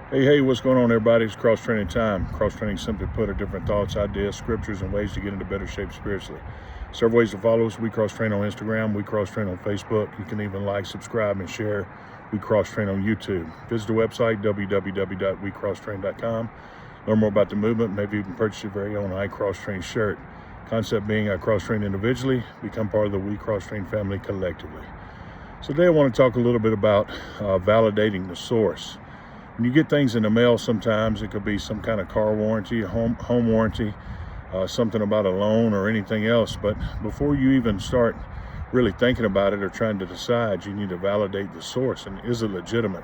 Hey, what's going on, everybody? It's cross training time. Cross training, simply put, are different thoughts, ideas, scriptures, and ways to get into better shape spiritually. Several ways to follow us. We cross train on Instagram. We cross train on Facebook. You can even like, subscribe, and share. We cross train on YouTube. Visit the website, www.wecrosstrain.com. Learn more about the movement. Maybe even purchase your very own I Cross Train shirt. Concept being I cross train individually, become part of the We Cross Train family collectively. So today I want to talk a little bit about validating the source. When you get things in the mail, sometimes it could be some kind of car warranty, home warranty, something about a loan or anything else. But before you even start really thinking about it or trying to decide, you need to validate the source and is it legitimate?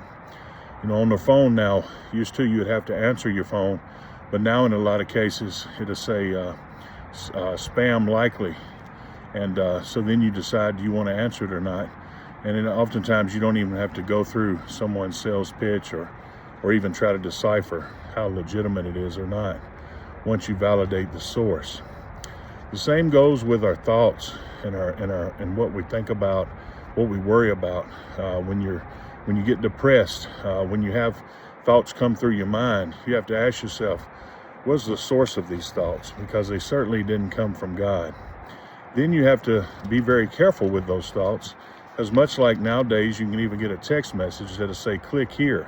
You know, on the phone now, used to you'd have to answer your phone, but now in a lot of cases it'll say spam likely, and so then you decide, do you want to answer it or not? And then oftentimes you don't even have to go through someone's sales pitch or even try to decipher how legitimate it is or not once you validate the source. The same goes with our thoughts and what we think about, what we worry about. When you get depressed, when you have thoughts come through your mind, you have to ask yourself, what's the source of these thoughts? Because they certainly didn't come from God. Then you have to be very careful with those thoughts, as much like nowadays you can even get a text message that'll say click here.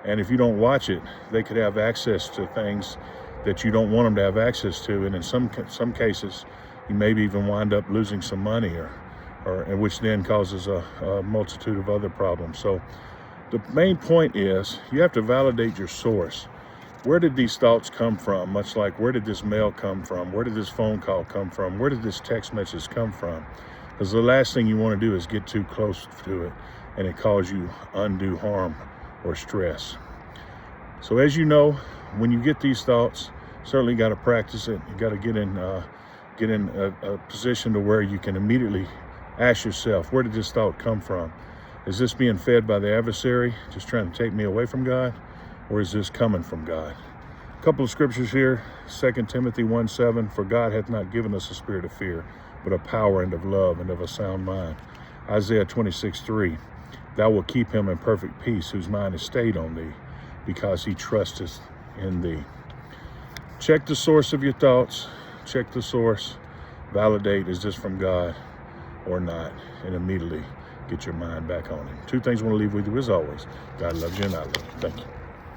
And if you don't watch it, they could have access to things that you don't want them to have access to. And in some cases, you maybe even wind up losing some money, or which then causes a multitude of other problems. So the main point is you have to validate your source. Where did these thoughts come from? Much like, where did this mail come from? Where did this phone call come from? Where did this text message come from? Because the last thing you want to do is get too close to it and it cause you undue harm or stress. So as you know, when you get these thoughts, certainly got to practice it. You got to get in a position to where you can immediately ask yourself, where did this thought come from? Is this being fed by the adversary, just trying to take me away from God, or is this coming from God? A couple of scriptures here, 2 Timothy 1:7, for God hath not given us a spirit of fear, but of power and of love and of a sound mind. Isaiah 26:3, thou wilt keep him in perfect peace, whose mind is stayed on thee, because he trusteth in thee. Check the source of your thoughts. Check the source. Validate, is this from God or not? And immediately get your mind back on him. Two things I want to leave with you as always. God loves you and I love you. Thank you.